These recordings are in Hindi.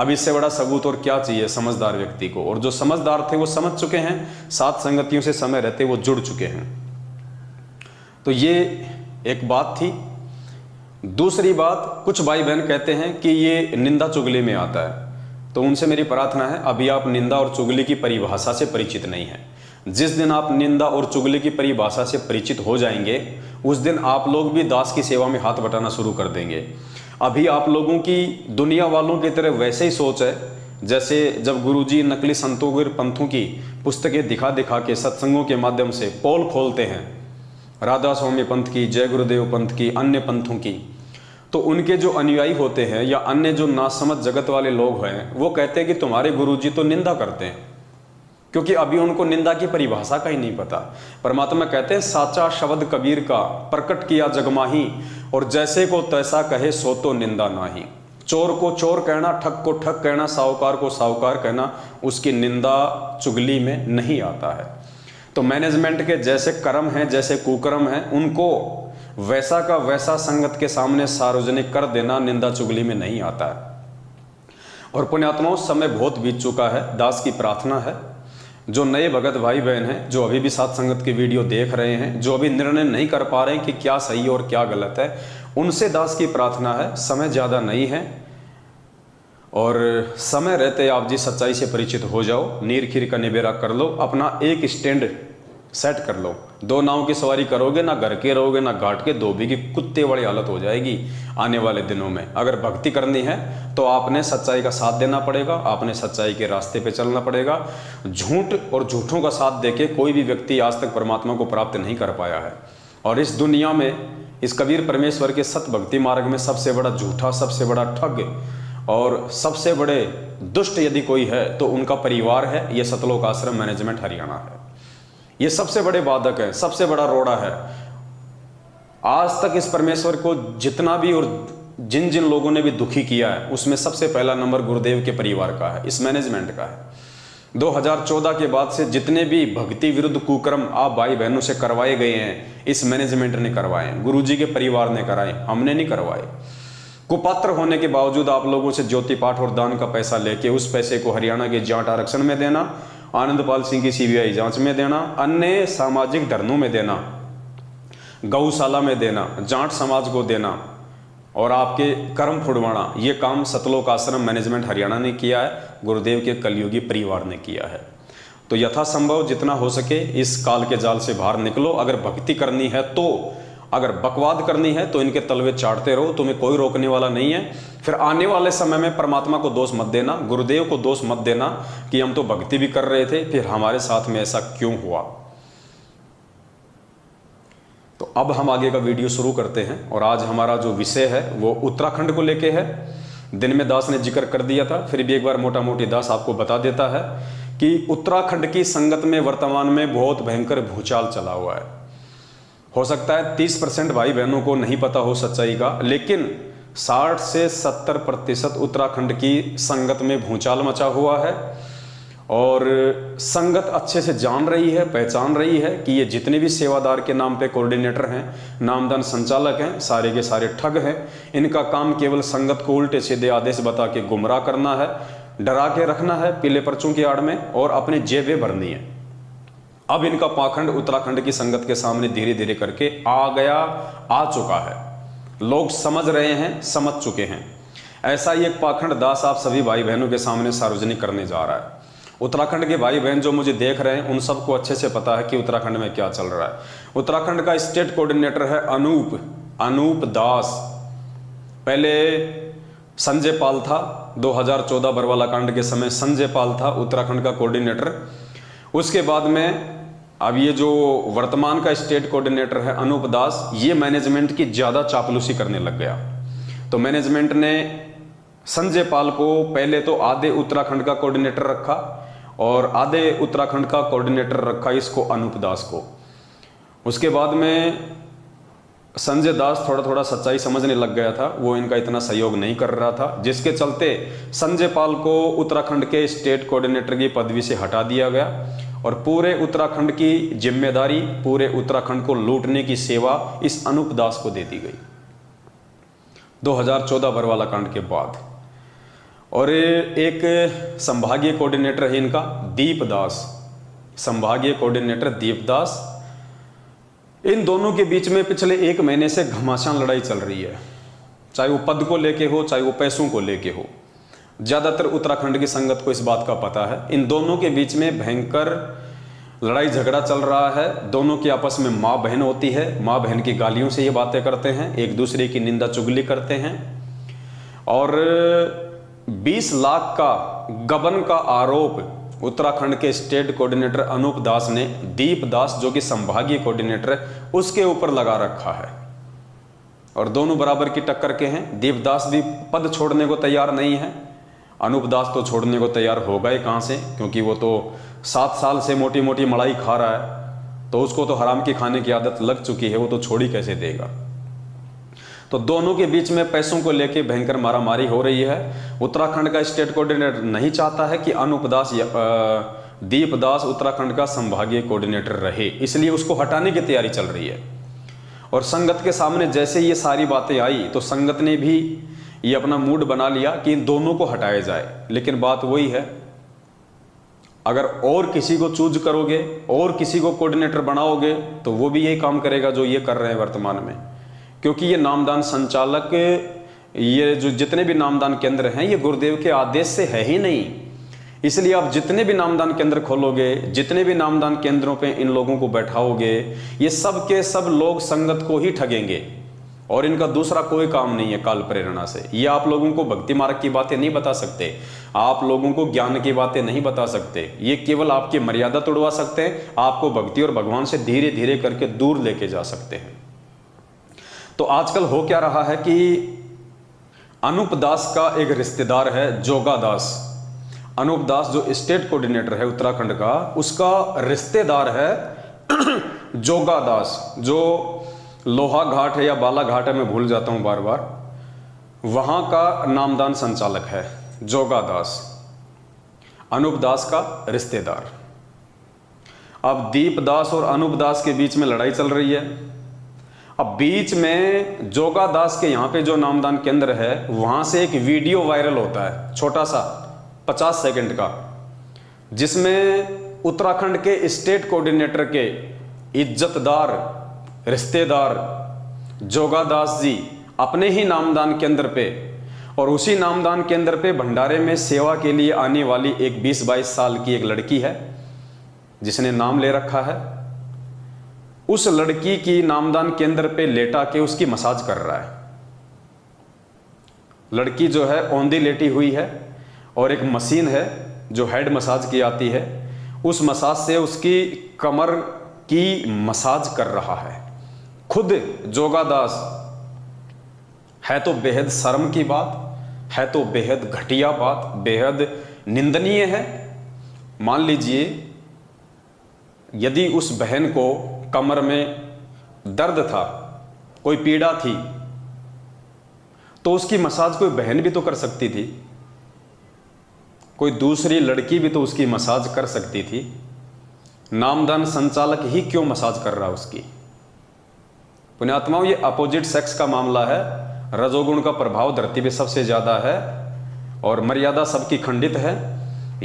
अब इससे बड़ा सबूत और क्या चाहिए समझदार व्यक्ति को। और जो समझदार थे वो समझ चुके हैं, सात संगतियों से समय रहते वो जुड़ चुके हैं। तो ये एक बात थी। दूसरी बात, कुछ भाई बहन कहते हैं कि ये निंदा चुगली में आता है, तो उनसे मेरी प्रार्थना है, अभी आप निंदा और चुगली की परिभाषा से परिचित नहीं हैं। जिस दिन आप निंदा और चुगली की परिभाषा से परिचित हो जाएंगे, उस दिन आप लोग भी दास की सेवा में हाथ बटाना शुरू कर देंगे। अभी आप लोगों की दुनिया वालों की तरह वैसे ही सोच है जैसे जब गुरुजी नकली संतों और पंथों की पुस्तकें दिखा दिखा के सत्संगों के माध्यम से पोल खोलते हैं, राधा स्वामी पंथ की, जय गुरुदेव पंथ की, अन्य पंथों की, तो उनके जो अनुयायी होते हैं या अन्य जो नासमझ जगत वाले लोग हैं वो कहते हैं कि तुम्हारे गुरुजी तो निंदा करते हैं, क्योंकि अभी उनको निंदा की परिभाषा का ही नहीं पता। परमात्मा कहते हैं साचा शब्द कबीर का प्रकट किया जगमाही, और जैसे को तैसा कहे सो तो निंदा नाही। चोर को चोर कहना, ठग को ठग कहना, साहूकार को साहूकार कहना, उसकी निंदा चुगली में नहीं आता है। तो मैनेजमेंट के जैसे कर्म हैं, जैसे कुकर्म हैं, उनको वैसा का वैसा संगत के सामने सार्वजनिक कर देना निंदा चुगली में नहीं आता है। और पुण्यात्माओं, समय बहुत बीत चुका है। दास की प्रार्थना है, जो नए भगत भाई बहन हैं, जो अभी भी साथ संगत की वीडियो देख रहे हैं, जो अभी निर्णय नहीं कर पा रहे हैं कि क्या सही और क्या गलत है, उनसे दास की प्रार्थना है, समय ज़्यादा नहीं है और समय रहते आप जी सच्चाई से परिचित हो जाओ, नीर खीर का निबेरा कर लो, अपना एक स्टैंड सेट कर लो। दो नाव की सवारी करोगे, ना घर के रहोगे ना घाट के, धोबी की कुत्ते वाली हालत हो जाएगी आने वाले दिनों में। अगर भक्ति करनी है तो आपने सच्चाई का साथ देना पड़ेगा, आपने सच्चाई के रास्ते पे चलना पड़ेगा। झूठ और झूठों का साथ देके कोई भी व्यक्ति आज तक परमात्मा को प्राप्त नहीं कर पाया है। और इस दुनिया में, इस कबीर परमेश्वर के सत भक्ति मार्ग में सबसे बड़ा झूठा, सबसे बड़ा ठग और सबसे बड़े दुष्ट यदि कोई है तो उनका परिवार है। ये सतलोक आश्रम मैनेजमेंट हरियाणा है। ये सबसे बड़े बाधक है, सबसे बड़ा रोड़ा है। आज तक इस परमेश्वर को जितना भी और जिन जिन लोगों ने भी दुखी किया है, उसमें सबसे पहला नंबर गुरुदेव के परिवार का है, इस मैनेजमेंट का है। 2014 के बाद से जितने भी भक्ति विरुद्ध कुकर्म आप भाई बहनों से करवाए गए हैं, इस मैनेजमेंट ने करवाए, गुरुजी के परिवार ने कराए, हमने नहीं करवाए। कुपात्र होने के बावजूद आप लोगों से ज्योति पाठ और दान का पैसा लेके उस पैसे को हरियाणा के जाट आरक्षण में देना, आनंदपाल सिंह की सीबीआई जांच में देना, अन्य सामाजिक धर्मों में देना, गौशाला में देना, जाट समाज को देना और आपके कर्म फुड़वाना, ये काम सतलोक आश्रम मैनेजमेंट हरियाणा ने किया है, गुरुदेव के कलयुगी परिवार ने किया है। तो यथासंभव जितना हो सके इस काल के जाल से बाहर निकलो। अगर भक्ति करनी है तो, अगर बकवाद करनी है तो इनके तलवे चाटते रहो, तुम्हें कोई रोकने वाला नहीं है। फिर आने वाले समय में परमात्मा को दोष मत देना, गुरुदेव को दोष मत देना कि हम तो भक्ति भी कर रहे थे, फिर हमारे साथ में ऐसा क्यों हुआ। तो अब हम आगे का वीडियो शुरू करते हैं और आज हमारा जो विषय है वो उत्तराखंड को लेके है। दिन में दास ने जिक्र कर दिया था, फिर भी एक बार मोटा मोटी दास आपको बता देता है कि उत्तराखंड की संगत में वर्तमान में बहुत भयंकर भूचाल चला हुआ है। हो सकता है 30% भाई बहनों को नहीं पता हो सच्चाई का, लेकिन 60 से 70% उत्तराखंड की संगत में भूचाल मचा हुआ है और संगत अच्छे से जान रही है, पहचान रही है कि ये जितने भी सेवादार के नाम पे कोऑर्डिनेटर हैं, नामदान संचालक हैं, सारे के सारे ठग हैं। इनका काम केवल संगत को उल्टे सीधे आदेश बता के गुमराह करना है, डरा के रखना है पीले पर्चों की आड़ में और अपनी जेबें भरनी है। अब इनका पाखंड उत्तराखंड की संगत के सामने धीरे धीरे करके आ चुका है। लोग समझ रहे हैं, समझ चुके हैं। ऐसा ही एक पाखंड दास आप सभी भाई बहनों के सामने सार्वजनिक करने जा रहा है। उत्तराखंड के भाई बहन जो मुझे देख रहे हैं उन सबको अच्छे से पता है कि उत्तराखंड में क्या चल रहा है। उत्तराखंड का स्टेट कोऑर्डिनेटर है अनूप दास। पहले संजय पाल था, 2014 बरवाला कांड के समय संजय पाल था उत्तराखंड का कोऑर्डिनेटर। उसके बाद में अब ये जो वर्तमान का स्टेट कोऑर्डिनेटर है अनूप दास, ये मैनेजमेंट की ज़्यादा चापलूसी करने लग गया। तो मैनेजमेंट ने संजय पाल को पहले तो आधे उत्तराखंड का कोऑर्डिनेटर रखा और आधे उत्तराखंड का कोऑर्डिनेटर रखा इसको अनूप दास को। उसके बाद में संजय दास थोड़ा थोड़ा सच्चाई समझने लग गया था, वो इनका इतना सहयोग नहीं कर रहा था, जिसके चलते संजय पाल को उत्तराखंड के स्टेट कोऑर्डिनेटर की पदवी से हटा दिया गया और पूरे उत्तराखंड की जिम्मेदारी, पूरे उत्तराखंड को लूटने की सेवा इस अनूप दास को दे दी गई 2014 बरवाला कांड के बाद। और एक संभागीय कोऑर्डिनेटर है इनका दीपदास, संभागीय कोऑर्डिनेटर दीपदास। इन दोनों के बीच में पिछले 1 महीने से घमासान लड़ाई चल रही है, चाहे वो पद को लेके हो, चाहे वो पैसों को लेके हो। ज़्यादातर उत्तराखंड की संगत को इस बात का पता है। इन दोनों के बीच में भयंकर लड़ाई झगड़ा चल रहा है। दोनों की आपस में माँ बहन होती है, माँ बहन की गालियों से ये बातें करते हैं, एक दूसरे की निंदा चुगली करते हैं। और 20 लाख का गबन का आरोप उत्तराखंड के स्टेट कोऑर्डिनेटर अनूप दास ने दीपदास, जो कि संभागीय कोऑर्डिनेटर है, उसके ऊपर लगा रखा है। और दोनों बराबर की टक्कर के हैं। दीपदास भी पद छोड़ने को तैयार नहीं है, अनूप दास तो छोड़ने को तैयार होगा ही कहाँ से, क्योंकि वो तो 7 साल से मोटी मोटी मलाई खा रहा है, तो उसको तो हराम की खाने की आदत लग चुकी है, वो तो छोड़ ही कैसे देगा। तो दोनों के बीच में पैसों को लेके भयंकर मारामारी हो रही है। उत्तराखंड का स्टेट कोऑर्डिनेटर नहीं चाहता है कि अनूप दास या दीपदास उत्तराखंड का संभागीय कोऑर्डिनेटर रहे, इसलिए उसको हटाने की तैयारी चल रही है। और संगत के सामने जैसे ये सारी बातें आई तो संगत ने भी ये अपना मूड बना लिया कि इन दोनों को हटाया जाए। लेकिन बात वही है, अगर और किसी को चूज करोगे और किसी को कोऑर्डिनेटर बनाओगे तो वो भी यही काम करेगा जो ये कर रहे हैं वर्तमान में। क्योंकि ये नामदान संचालक, ये जो जितने भी नामदान केंद्र हैं, ये गुरुदेव के आदेश से है ही नहीं। इसलिए आप जितने भी नामदान केंद्र खोलोगे, जितने भी नामदान केंद्रों पे इन लोगों को बैठाओगे, ये सब के सब लोग संगत को ही ठगेंगे और इनका दूसरा कोई काम नहीं है काल प्रेरणा से। ये आप लोगों को भक्ति मार्ग की बातें नहीं बता सकते, आप लोगों को ज्ञान की बातें नहीं बता सकते। ये केवल आपकी मर्यादा तोड़वा सकते हैं, आपको भक्ति और भगवान से धीरे धीरे करके दूर लेके जा सकते हैं। तो आजकल हो क्या रहा है कि अनूप दास का एक रिश्तेदार है जोगा दास। अनूप दास जो स्टेट कोऑर्डिनेटर है उत्तराखंड का, उसका रिश्तेदार है जोगा दास, जो लोहा घाट है या बाला घाट है, मैं भूल जाता हूं बार बार, वहां का नामदान संचालक है जोगा दास, अनूप दास का रिश्तेदार। अब दीपदास और अनूप दास के बीच में लड़ाई चल रही है। अब बीच में जोगा दास के यहाँ पे जो नामदान केंद्र है, वहां से एक वीडियो वायरल होता है, छोटा सा 50 सेकंड का, जिसमें उत्तराखंड के स्टेट कोऑर्डिनेटर के इज्जतदार रिश्तेदार जोगा दास जी अपने ही नामदान केंद्र पे और उसी नामदान केंद्र पे भंडारे में सेवा के लिए आने वाली एक 20-22 साल की एक लड़की है जिसने नाम ले रखा है, उस लड़की की नामदान केंद्र पे लेटा के उसकी मसाज कर रहा है। लड़की जो है औंधी लेटी हुई है और एक मशीन है जो हेड मसाज की आती है, उस मसाज से उसकी कमर की मसाज कर रहा है खुद जोगा दास। है तो बेहद शर्म की बात, है तो बेहद घटिया बात, बेहद निंदनीय है। मान लीजिए यदि उस बहन को कमर में दर्द था, कोई पीड़ा थी, तो उसकी मसाज कोई बहन भी तो कर सकती थी, कोई दूसरी लड़की भी तो उसकी मसाज कर सकती थी। नामदान संचालक ही क्यों मसाज कर रहा है उसकी? पुण्यात्माओं, ये अपोजिट सेक्स का मामला है। रजोगुण का प्रभाव धरती पे सबसे ज्यादा है और मर्यादा सबकी खंडित है।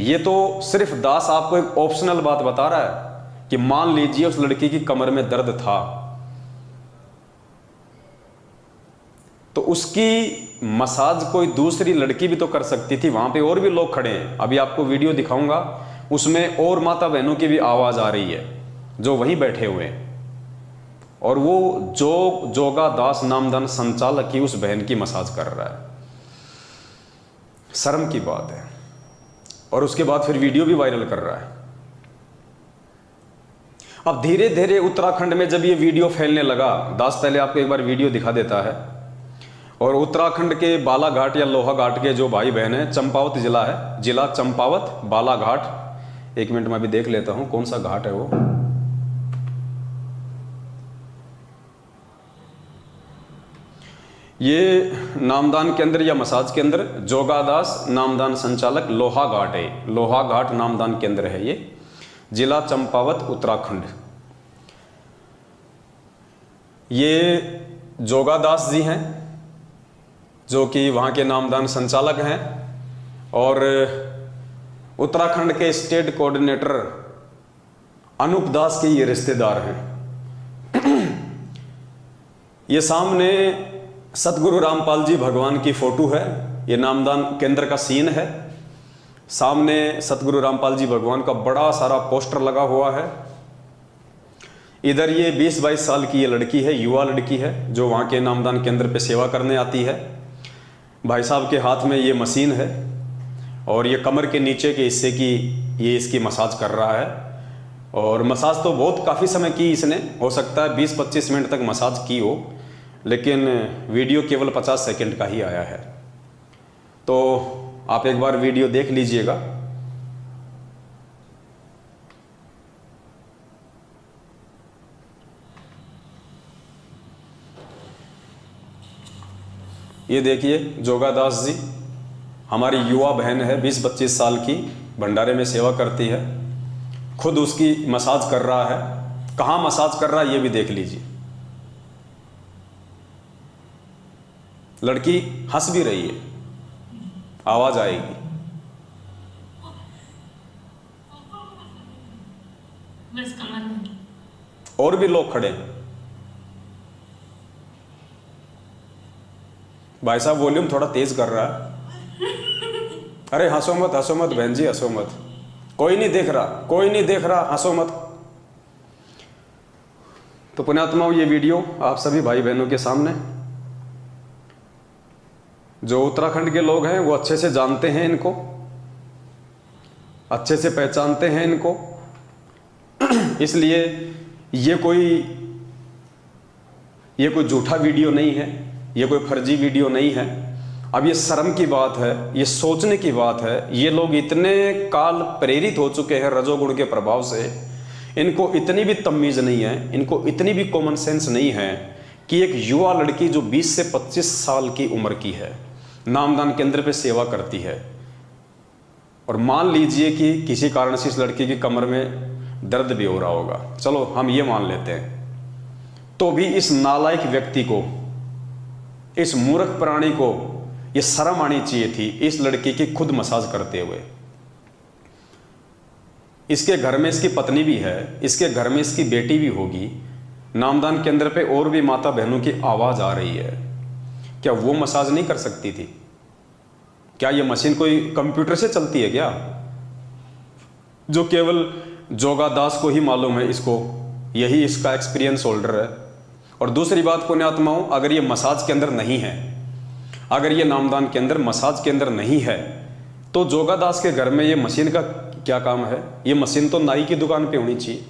ये तो सिर्फ दास आपको एक ऑप्शनल बात बता रहा है कि मान लीजिए उस लड़की की कमर में दर्द था, तो उसकी मसाज कोई दूसरी लड़की भी तो कर सकती थी। वहां पे और भी लोग खड़े हैं, अभी आपको वीडियो दिखाऊंगा, उसमें और माता बहनों की भी आवाज आ रही है जो वहीं बैठे हुए हैं, और वो जोगा दास नामदान संचालक ही उस बहन की मसाज कर रहा है। शर्म की बात है। और उसके बाद फिर वीडियो भी वायरल कर रहा है। अब धीरे धीरे उत्तराखंड में जब ये वीडियो फैलने लगा, दास पहले आपको एक बार वीडियो दिखा देता है, और उत्तराखंड के बालाघाट या लोहा घाट के जो भाई बहन है, चंपावत जिला है, जिला चंपावत बालाघाट, एक मिनट में अभी देख लेता हूं कौन सा घाट है वो। ये नामदान केंद्र या मसाज केंद्र जोगादास नामदान संचालक लोहा घाट है, लोहा घाट नामदान केंद्र है, ये जिला चंपावत उत्तराखंड। ये जोगादास जी हैं जो कि वहाँ के नामदान संचालक हैं, और उत्तराखंड के स्टेट कोऑर्डिनेटर अनूप दास के ये रिश्तेदार हैं। ये सामने सतगुरु रामपाल जी भगवान की फोटो है, ये नामदान केंद्र का सीन है। सामने सतगुरु रामपाल जी भगवान का बड़ा सारा पोस्टर लगा हुआ है। इधर ये 20-22 साल की ये लड़की है, युवा लड़की है, जो वहाँ के नामदान केंद्र पे सेवा करने आती है। भाई साहब के हाथ में ये मशीन है और ये कमर के नीचे के हिस्से की ये इसकी मसाज कर रहा है। और मसाज तो बहुत काफ़ी समय की इसने, हो सकता है 20-25 मिनट तक मसाज की हो, लेकिन वीडियो केवल 50 सेकंड का ही आया है। तो आप एक बार वीडियो देख लीजिएगा। ये देखिए जोगादास जी, हमारी युवा बहन है, 20-25 साल की, भंडारे में सेवा करती है, खुद उसकी मसाज कर रहा है। कहाँ मसाज कर रहा है ये भी देख लीजिए। लड़की हंस भी रही है, आवाज आएगी। और भी लोग खड़े हैं। भाई साहब वॉल्यूम थोड़ा तेज कर रहा है। अरे हंसो मत बहन जी, हंसो मत, कोई नहीं देख रहा, कोई नहीं देख रहा, हंसो मत। तो पुण्यात्माओं, ये वीडियो आप सभी भाई बहनों के सामने, जो उत्तराखंड के लोग हैं वो अच्छे से जानते हैं इनको, अच्छे से पहचानते हैं इनको, इसलिए ये कोई झूठा वीडियो नहीं है, ये कोई फर्जी वीडियो नहीं है। अब ये शर्म की बात है, ये सोचने की बात है। ये लोग इतने काल प्रेरित हो चुके हैं रजोगुण के प्रभाव से, इनको इतनी भी तमीज़ नहीं है, इनको इतनी भी कॉमन सेंस नहीं है कि एक युवा लड़की जो 20 से 25 साल की उम्र की है, नामदान केंद्र पे सेवा करती है, और मान लीजिए कि किसी कारण से इस लड़की की कमर में दर्द भी हो रहा होगा, चलो हम ये मान लेते हैं, तो भी इस नालायक व्यक्ति को, इस मूर्ख प्राणी को ये शर्म आनी चाहिए थी इस लड़की की खुद मसाज करते हुए। इसके घर में इसकी पत्नी भी है, इसके घर में इसकी बेटी भी होगी। नामदान केंद्र पे और भी माता बहनों की आवाज आ रही है, क्या वो मसाज नहीं कर सकती थी? क्या ये मशीन कोई कंप्यूटर से चलती है क्या, जो केवल जोगादास को ही मालूम है? इसको यही इसका एक्सपीरियंस होल्डर है। और दूसरी बात पुण्यात्माओं, अगर ये मसाज के अंदर नहीं है, अगर ये नामदान के अंदर मसाज के अंदर नहीं है, तो जोगादास के घर में ये मशीन का क्या काम है? ये मशीन तो नाई की दुकान पे होनी चाहिए।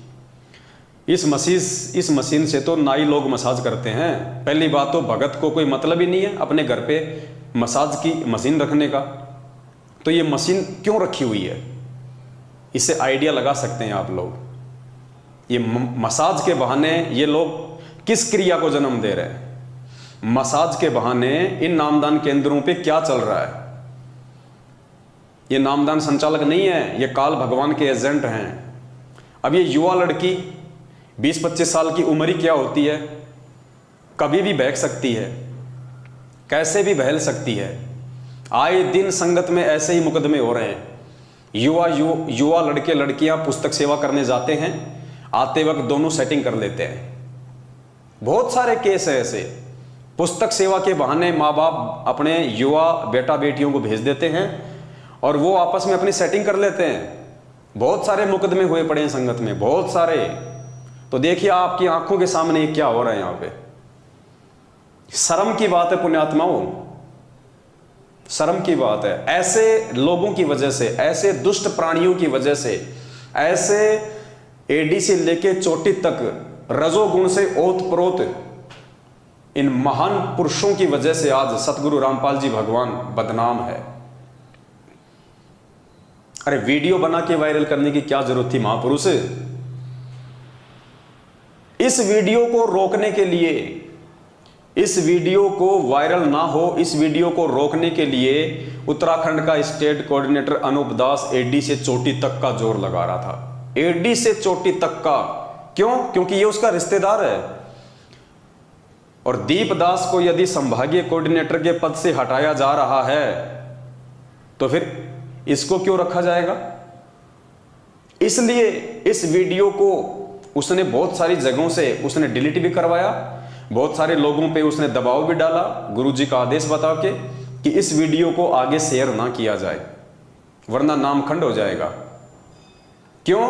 इस मशीन से तो नाई लोग मसाज करते हैं। पहली बात तो भगत को कोई मतलब ही नहीं है अपने घर पे मसाज की मशीन रखने का, तो ये मशीन क्यों रखी हुई है? इससे आइडिया लगा सकते हैं आप लोग। ये मसाज के बहाने ये लोग किस क्रिया को जन्म दे रहे हैं? मसाज के बहाने इन नामदान केंद्रों पे क्या चल रहा है? ये नामदान संचालक नहीं है, ये काल भगवान के एजेंट हैं। अब ये युवा लड़की 20-25 साल की उम्र ही क्या होती है, कभी भी बहक सकती है, कैसे भी बहल सकती है। आए दिन संगत में ऐसे ही मुकदमे हो रहे हैं। युवा लड़के लड़कियां पुस्तक सेवा करने जाते हैं, आते वक्त दोनों सेटिंग कर लेते हैं। बहुत सारे केस है ऐसे। पुस्तक सेवा के बहाने माँ बाप अपने युवा बेटा बेटियों को भेज देते हैं और वो आपस में अपनी सेटिंग कर लेते हैं। बहुत सारे मुकदमे हुए पड़े हैं संगत में, बहुत सारे। तो देखिए आपकी आंखों के सामने ये क्या हो रहा है यहाँ पे। शर्म की बात है पुण्यात्माओं, शर्म की बात है। ऐसे लोगों की वजह से, ऐसे दुष्ट प्राणियों की वजह से, ऐसे एडी से लेके चोटी तक रजोगुण से ओतप्रोत इन महान पुरुषों की वजह से आज सतगुरु रामपाल जी भगवान बदनाम है। अरे वीडियो बना के वायरल करने की क्या जरूरत थी महापुरुष? इस वीडियो को रोकने के लिए, इस वीडियो को वायरल ना हो, इस वीडियो को रोकने के लिए उत्तराखंड का स्टेट कोऑर्डिनेटर अनूप दास एडी से चोटी तक का जोर लगा रहा था। एडी से चोटी तक का। क्यों? क्योंकि ये उसका रिश्तेदार है। और दीपदास को यदि संभागीय कोऑर्डिनेटर के पद से हटाया जा रहा है तो फिर इसको क्यों रखा जाएगा? इसलिए इस वीडियो को उसने बहुत सारी जगहों से उसने डिलीट भी करवाया, बहुत सारे लोगों पे उसने दबाव भी डाला गुरुजी का आदेश बता के कि इस वीडियो को आगे शेयर ना किया जाए वरना नामखंड हो जाएगा। क्यों?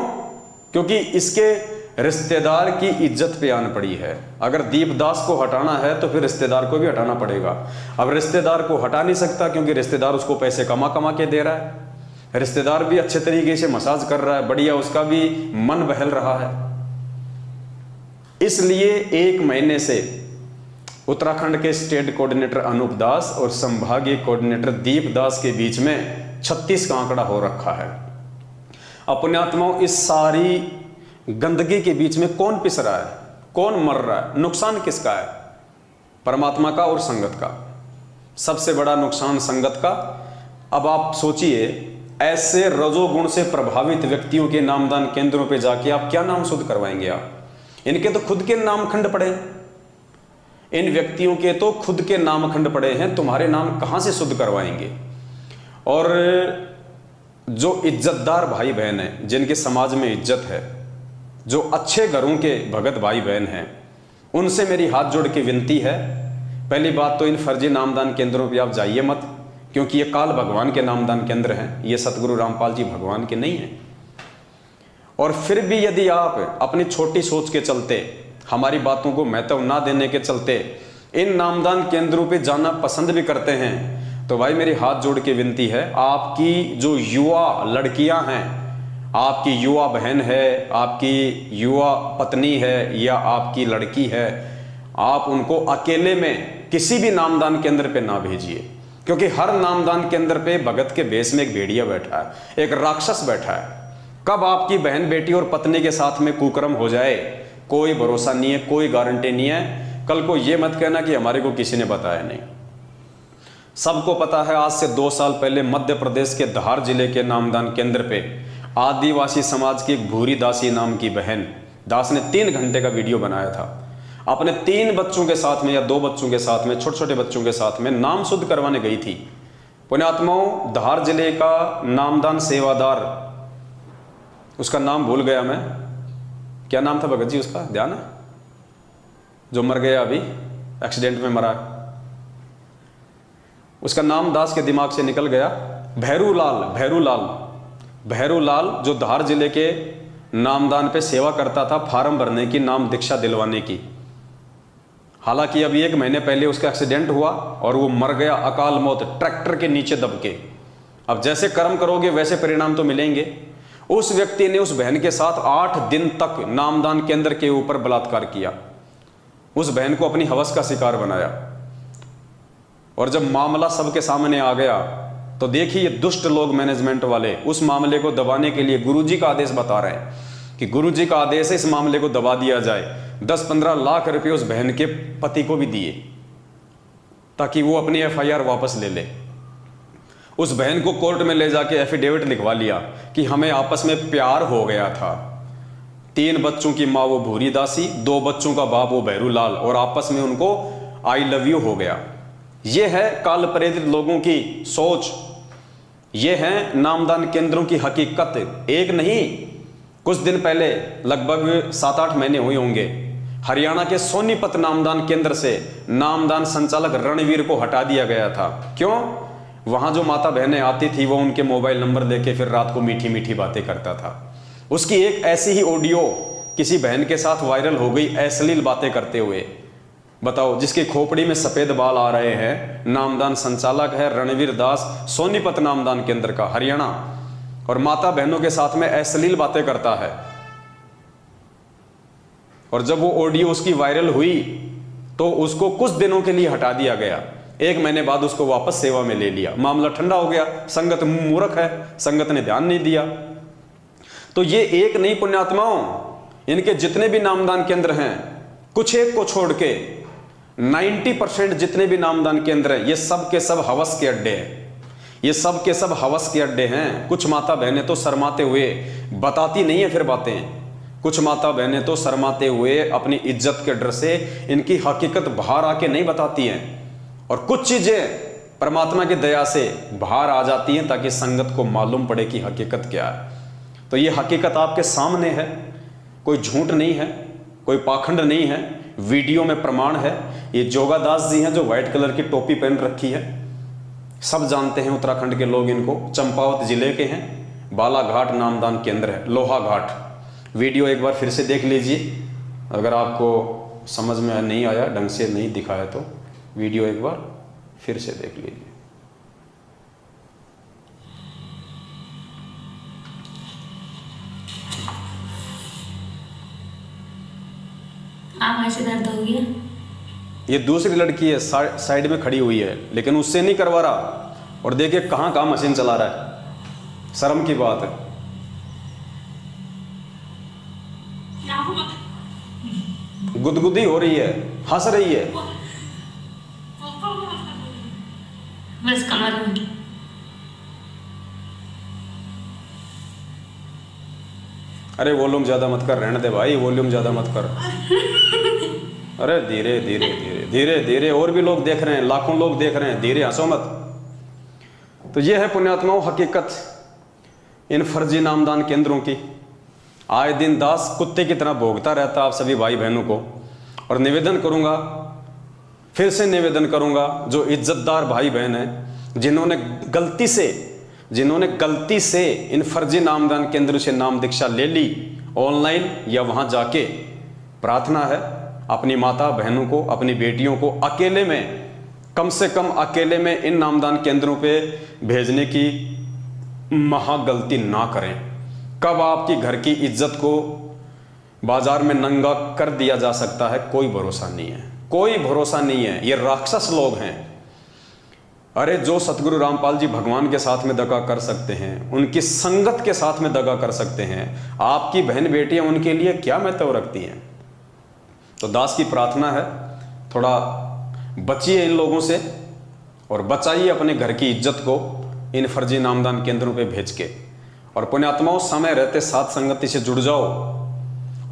क्योंकि इसके रिश्तेदार की इज्जत पे आन पड़ी है। अगर दीपदास को हटाना है तो फिर रिश्तेदार को भी हटाना पड़ेगा। अब रिश्तेदार को हटा नहीं सकता क्योंकि रिश्तेदार उसको पैसे कमा कमा के दे रहा है, रिश्तेदार भी अच्छे तरीके से मसाज कर रहा है, बढ़िया उसका भी मन बहल रहा है। इसलिए 1 महीने से उत्तराखंड के स्टेट कोऑर्डिनेटर अनूप दास और संभागीय कोऑर्डिनेटर दीपदास के बीच में 36 का आंकड़ा हो रखा है। अपने इस सारी गंदगी के बीच में कौन पिस रहा है, कौन मर रहा है? नुकसान किसका है? परमात्मा का और संगत का। सबसे बड़ा नुकसान संगत का। अब आप सोचिए, ऐसे रजोगुण से प्रभावित व्यक्तियों के नामदान केंद्रों पे जाके आप क्या नाम शुद्ध करवाएंगे? आप इनके तो खुद के नामखंड पड़े, इन व्यक्तियों के तो खुद के नामखंड पड़े हैं, तुम्हारे नाम कहां से शुद्ध करवाएंगे? और जो इज्जतदार भाई बहन हैं, जिनके समाज में इज्जत है, जो अच्छे घरों के भगत भाई बहन हैं, उनसे मेरी हाथ जोड़ के विनती है, पहली बात तो इन फर्जी नामदान केंद्रों पे आप जाइए मत, क्योंकि ये काल भगवान के नामदान केंद्र हैं, ये सतगुरु रामपाल जी भगवान के नहीं हैं। और फिर भी यदि आप अपनी छोटी सोच के चलते, हमारी बातों को महत्व ना देने के चलते इन नामदान केंद्रों पे जाना पसंद भी करते हैं, तो भाई मेरी हाथ जोड़ के विनती है, आपकी जो युवा लड़कियां हैं, आपकी युवा बहन है, आपकी युवा पत्नी है या आपकी लड़की है, आप उनको अकेले में किसी भी नामदान केंद्र पे ना भेजिए, क्योंकि हर नामदान केंद्र पे भगत के भेष में एक भेड़िया बैठा है, एक राक्षस बैठा है। कब आपकी बहन बेटी और पत्नी के साथ में कुकर्म हो जाए कोई भरोसा नहीं है, कोई गारंटी नहीं है। कल को ये मत कहना कि हमारे को किसी ने बताया नहीं। सबको पता है, आज से 2 साल पहले मध्य प्रदेश के धार जिले के नामदान केंद्र पे आदिवासी समाज की एक भूरी दासी नाम की बहन, दास ने 3 घंटे का वीडियो बनाया था, अपने 3 बच्चों के साथ में या 2 बच्चों के साथ में, छोटे छोटे बच्चों के साथ में नाम शुद्ध करवाने गई थी। पुण्यात्माओं, धार जिले का नामदान सेवादार, उसका नाम भूल गया मैं, क्या नाम था भगत जी उसका, ध्यान है? जो मर गया अभी, एक्सीडेंट में मरा, उसका नाम दास के दिमाग से निकल गया। भैरूलाल जो धार जिले के नामदान पे सेवा करता था, फार्म भरने की, नाम दीक्षा दिलवाने की। हालांकि अभी 1 महीने पहले उसका एक्सीडेंट हुआ और वो मर गया, अकाल मौत, ट्रैक्टर के नीचे दब के। अब जैसे कर्म करोगे वैसे परिणाम तो मिलेंगे। उस व्यक्ति ने उस बहन के साथ 8 दिन तक नामदान केंद्र के ऊपर बलात्कार किया, उस बहन को अपनी हवस का शिकार बनाया। और जब मामला सबके सामने आ गया तो देखिए, दुष्ट लोग मैनेजमेंट वाले उस मामले को दबाने के लिए गुरुजी का आदेश बता रहे हैं कि गुरुजी का आदेश है इस मामले को दबा दिया जाए। 10-15 लाख रुपए उस बहन के पति को भी दिए ताकि वो अपनी FIR वापस ले ले। उस बहन को कोर्ट में ले जाके एफिडेविट लिखवा लिया कि हमें आपस में प्यार हो गया था। 3 बच्चों की माँ वो भूरी दासी, 2 बच्चों का बाप वो भैरूलाल, और आपस में उनको आई लव यू हो गया। ये है काल प्रेरित लोगों की सोच, ये है नामदान केंद्रों की हकीकत। एक नहीं, कुछ दिन पहले, लगभग 7-8 महीने हुए होंगे, हरियाणा के सोनीपत नामदान केंद्र से नामदान संचालक रणवीर को हटा दिया गया था। क्यों? वहां जो माता बहनें आती थी वो उनके मोबाइल नंबर लेके फिर रात को मीठी मीठी बातें करता था। उसकी एक ऐसी ही ऑडियो किसी बहन के साथ वायरल हो गई, अश्लील बातें करते हुए। बताओ, जिसकी खोपड़ी में सफेद बाल आ रहे हैं, नामदान संचालक है रणवीर दास, सोनीपत नामदान केंद्र का, हरियाणा, और माता बहनों के साथ में अश्लील बातें करता है। और जब वो ऑडियो उसकी वायरल हुई तो उसको कुछ दिनों के लिए हटा दिया गया। 1 महीने बाद उसको वापस सेवा में ले लिया। मामला ठंडा हो गया, संगत मूर्ख है, संगत ने ध्यान नहीं दिया। तो ये एक नहीं पुण्यात्माओं, इनके जितने भी नामदान केंद्र हैं, कुछ एक को छोड़ के 90% जितने भी नामदान केंद्र हैं, ये सब के सब हवस के अड्डे हैं। ये सब के सब हवस के अड्डे हैं। कुछ माता बहनें तो शर्माते हुए बताती नहीं है फिर बातें, कुछ माता बहनें तो शर्माते हुए अपनी इज्जत के डर से इनकी हकीकत बाहर आके नहीं बताती हैं। और कुछ चीजें परमात्मा की दया से बाहर आ जाती हैं ताकि संगत को मालूम पड़े कि हकीकत क्या है। तो ये हकीकत आपके सामने है, कोई झूठ नहीं है, कोई पाखंड नहीं है, वीडियो में प्रमाण है। ये जोगादास जी हैं जो व्हाइट कलर की टोपी पहन रखी है, सब जानते हैं उत्तराखंड के लोग इनको, चंपावत जिले के हैं, बालाघाट नामदान केंद्र है, लोहा घाट। वीडियो एक बार फिर से देख लीजिए, अगर आपको समझ में नहीं आया, ढंग से नहीं दिखाया तो वीडियो एक बार फिर से देख लीजिए। ऐसे दर्द हो गया। ये दूसरी लड़की है, साइड में खड़ी हुई है, लेकिन उससे नहीं करवा रहा। और देखिए कहाँ कहाँ मशीन चला रहा है, शर्म की बात है। गुदगुदी हो रही है, हंस रही है। बस कमर में। अरे वॉल्यूम ज्यादा मत कर, रहने दे भाई, वॉल्यूम ज्यादा मत कर। अरे धीरे धीरे धीरे धीरे धीरे, और भी लोग देख रहे हैं, लाखों लोग देख रहे हैं, धीरे हंसो मत। तो ये है पुण्यात्माओं हकीकत इन फर्जी नामदान केंद्रों की। आए दिन दास कुत्ते की तरह भोगता रहता आप सभी भाई बहनों को। और निवेदन करूंगा, फिर से निवेदन करूंगा, जो इज्जतदार भाई बहन हैं जिन्होंने गलती से इन फर्जी नामदान केंद्र से नाम दीक्षा ले ली ऑनलाइन या वहां जाके, प्रार्थना है अपनी माता बहनों को, अपनी बेटियों को अकेले में, कम से कम अकेले में इन नामदान केंद्रों पे भेजने की महागलती ना करें। कब आपकी घर की इज्जत को बाजार में नंगा कर दिया जा सकता है, कोई भरोसा नहीं है, कोई भरोसा नहीं है। ये राक्षस लोग हैं। अरे जो सतगुरु रामपाल जी भगवान के साथ में दगा कर सकते हैं, उनकी संगत के साथ में दगा कर सकते हैं, आपकी बहन बेटियां उनके लिए क्या महत्व रखती हैं? तो दास की प्रार्थना है, थोड़ा बचिए इन लोगों से और बचाइए अपने घर की इज्जत को इन फर्जी नामदान केंद्रों पे भेज के। और पुण्यात्माओं, समय रहते साथ संगति से जुड़ जाओ।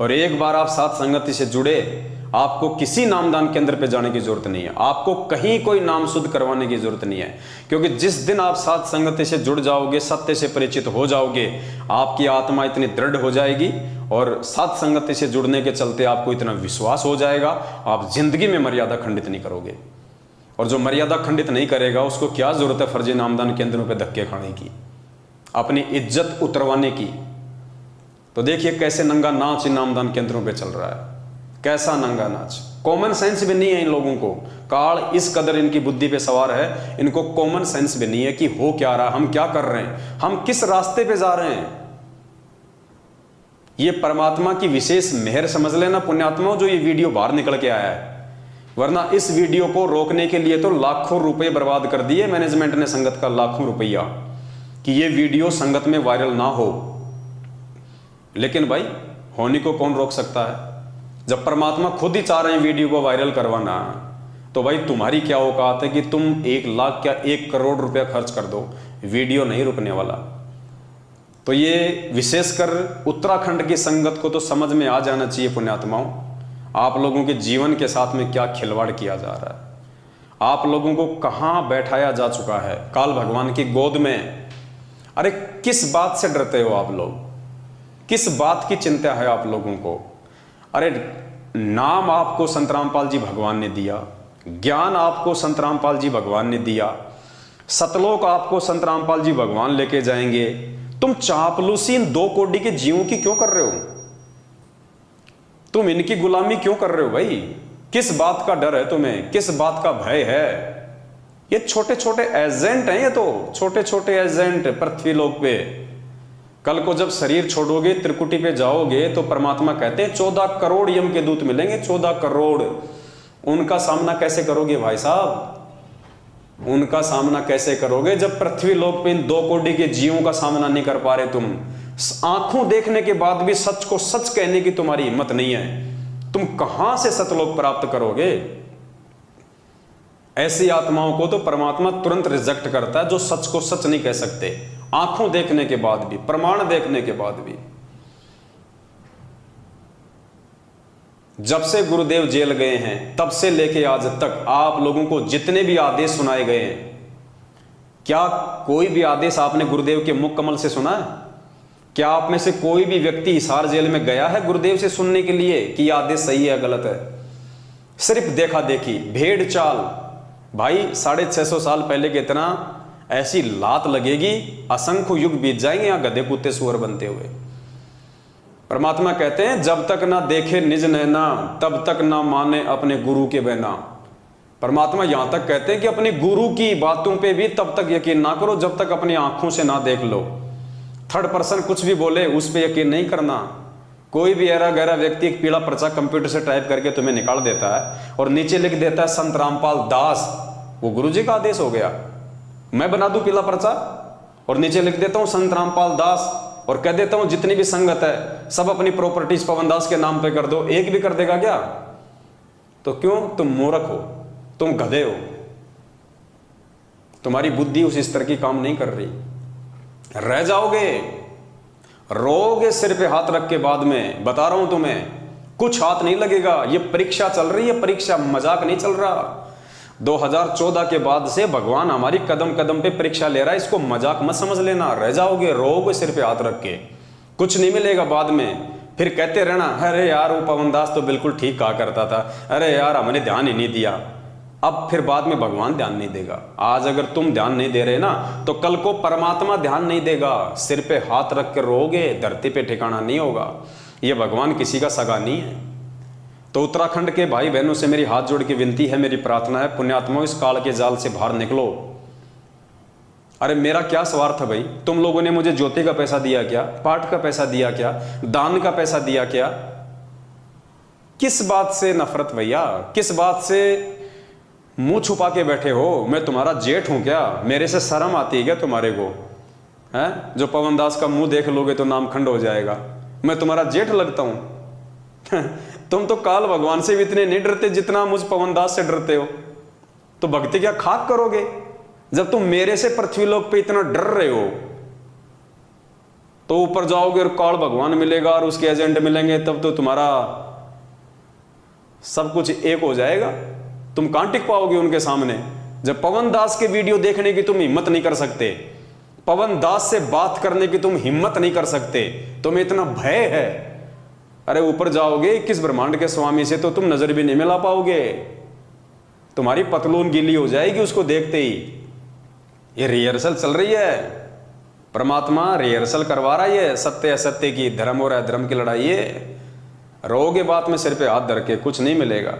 और एक बार आप साथ संगति से जुड़े, आपको किसी नामदान केंद्र पे जाने की जरूरत नहीं है, आपको कहीं कोई नाम शुद्ध करवाने की जरूरत नहीं है। क्योंकि जिस दिन आप साथ संगति से जुड़ जाओगे, सत्य से परिचित हो जाओगे, आपकी आत्मा इतनी दृढ़ हो जाएगी और साथ संगति से जुड़ने के चलते आपको इतना विश्वास हो जाएगा, आप जिंदगी में मर्यादा खंडित नहीं करोगे। और जो मर्यादा खंडित नहीं करेगा उसको क्या जरूरत है फर्जी नामदान केंद्रों पे धक्के खाने की, अपनी इज्जत उतरवाने की। तो देखिए कैसे नंगा नाच इन नामदान केंद्रों पे चल रहा है, कैसा नंगा नाच। कॉमन सेंस भी नहीं है इन लोगों को, काल इस कदर इनकी बुद्धि पे सवार है, इनको कॉमन सेंस भी नहीं है कि हो क्या रहा, हम क्या कर रहे हैं, हम किस रास्ते पे जा रहे हैं। ये परमात्मा की विशेष मेहर समझ लेना पुण्यात्माओं, जो ये वीडियो बाहर निकल के आया है। वरना इस वीडियो को रोकने के लिए तो लाखों रुपए बर्बाद कर दिए मैनेजमेंट ने, संगत का लाखों रुपया, कि ये वीडियो संगत में वायरल ना हो। लेकिन भाई होने को कौन रोक सकता है? जब परमात्मा खुद ही चाह रहे हैं वीडियो को वायरल करवाना, तो भाई तुम्हारी क्या औकात है कि तुम 1 लाख क्या 1 करोड़ रुपया खर्च कर दो, वीडियो नहीं रुकने वाला। तो ये विशेषकर उत्तराखंड की संगत को तो समझ में आ जाना चाहिए पुण्यात्माओं, आप लोगों के जीवन के साथ में क्या खिलवाड़ किया जा रहा है, आप लोगों को कहां बैठाया जा चुका है काल भगवान की गोद में। अरे किस बात से डरते हो आप लोग, किस बात की चिंता है आप लोगों को? अरे नाम आपको संत रामपाल जी भगवान ने दिया, ज्ञान आपको संत रामपाल जी भगवान ने दिया, सतलोक आपको संत रामपाल जी भगवान लेके जाएंगे। तुम चापलूसी इन 2 कोड़ी के जीवों की क्यों कर रहे हो? तुम इनकी गुलामी क्यों कर रहे हो भाई? किस बात का डर है तुम्हें, किस बात का भय है? ये छोटे छोटे एजेंट हैं, ये तो छोटे छोटे एजेंट पृथ्वी लोक पे। कल को जब शरीर छोड़ोगे, त्रिकुटी पे जाओगे, तो परमात्मा कहते हैं 14 करोड़ यम के दूत मिलेंगे, 14 करोड़। उनका सामना कैसे करोगे भाई साहब? उनका सामना कैसे करोगे जब पृथ्वी लोक पे इन 2 कोड़ी के जीवों का सामना नहीं कर पा रहे तुम? आंखों देखने के बाद भी सच को सच कहने की तुम्हारी हिम्मत नहीं है, तुम कहां से सतलोक प्राप्त करोगे? ऐसी आत्माओं को तो परमात्मा तुरंत रिजेक्ट करता है, जो सच को सच नहीं कह सकते, आंखों देखने के बाद भी, प्रमाण देखने के बाद भी। जब से गुरुदेव जेल गए हैं तब से लेके आज तक आप लोगों को जितने भी आदेश सुनाए गए हैं, क्या कोई भी आदेश आपने गुरुदेव के मुख कमल से सुना है? क्या आप में से कोई भी व्यक्ति हिसार जेल में गया है गुरुदेव से सुनने के लिए कि यह आदेश सही है गलत है? सिर्फ देखा देखी, भेड़ चाल। भाई 650 साल पहले के इतना ऐसी लात लगेगी, असंख्य युग बीत जाएंगे यहां गधे कुत्ते सुअर बनते हुए। परमात्मा कहते हैं जब तक ना देखे निज नैना तब तक ना माने अपने गुरु के बहना। परमात्मा यहां तक कहते हैं कि अपने गुरु की बातों पे भी तब तक यकीन ना करो जब तक अपनी आंखों से ना देख लो। थर्ड पर्सन कुछ भी बोले उस पर यकीन नहीं करना। कोई भी ऐरा गहरा व्यक्ति एक पीला पर्चा कंप्यूटर से टाइप करके तुम्हें निकाल देता है और नीचे लिख देता है संत रामपाल दास, वो गुरु जी का आदेश हो गया। मैं बना दूं पीला पर्चा और नीचे लिख देता हूं संत रामपाल दास और कह देता हूं जितनी भी संगत है सब अपनी प्रॉपर्टीज पवन दास के नाम पे कर दो, एक भी कर देगा क्या? तो क्यों? तुम मूर्ख हो, तुम गधे हो, तुम्हारी बुद्धि उस स्तर की काम नहीं कर रही। रह जाओगे, रोगे सिर पे हाथ रख के बाद में, बता रहा हूं तुम्हें, कुछ हाथ नहीं लगेगा। ये परीक्षा चल रही है, परीक्षा, मजाक नहीं चल रहा। 2014 के बाद से भगवान हमारी कदम कदम पे परीक्षा ले रहा है, इसको मजाक मत समझ लेना। रह जाओगे, रोगे सिर पे हाथ रख के, कुछ नहीं मिलेगा बाद में। फिर कहते रहना अरे यार वो पवन दास तो बिल्कुल ठीक कहा करता था, अरे यार हमने ध्यान ही नहीं दिया। अब फिर बाद में भगवान ध्यान नहीं देगा। आज अगर तुम ध्यान नहीं दे रहे ना तो कल को परमात्मा ध्यान नहीं देगा। सिर पे हाथ रख के रोगे, धरती पे ठिकाना नहीं होगा। ये भगवान किसी का सगा नहीं है। तो उत्तराखंड के भाई बहनों से मेरी हाथ जोड़ के विनती है, मेरी प्रार्थना है, पुण्यात्माओं इस काल के जाल से बाहर निकलो। अरे मेरा क्या स्वार्थ है भाई? तुम लोगों ने मुझे ज्योति का पैसा दिया क्या? पाठ का पैसा दिया क्या? दान का पैसा दिया क्या? किस बात से नफरत भैया? किस बात से मुंह छुपा के बैठे हो? मैं तुम्हारा जेठ हूं क्या? मेरे से शर्म आती है क्या तुम्हारे को? हैं जो पवन दास का मुंह देख लोगे तो नाम खंड हो जाएगा। मैं तुम्हारा जेठ लगता हूं? तुम तो काल भगवान से भी इतने नहीं डरते जितना मुझ पवन दास से डरते हो। तो भक्ति क्या खाक करोगे? जब तुम मेरे से पृथ्वी लोक पे इतना डर रहे हो तो ऊपर जाओगे और काल भगवान मिलेगा और उसके एजेंट मिलेंगे, तब तो तुम्हारा सब कुछ एक हो जाएगा। तुम कहां टिक पाओगे उनके सामने? जब पवन दास के वीडियो देखने की तुम हिम्मत नहीं कर सकते, पवन दास से बात करने की तुम हिम्मत नहीं कर सकते, तुम्हें इतना भय है, अरे ऊपर जाओगे 21 ब्रह्मांड के स्वामी से तो तुम नजर भी नहीं मिला पाओगे। तुम्हारी पतलून गीली हो जाएगी उसको देखते ही। ये रिहर्सल चल रही है, परमात्मा रिहर्सल करवा रहा है सत्य असत्य की, धर्म और अधर्म की लड़ाई है। रोगे बात में सिर पे हाथ धर के, कुछ नहीं मिलेगा।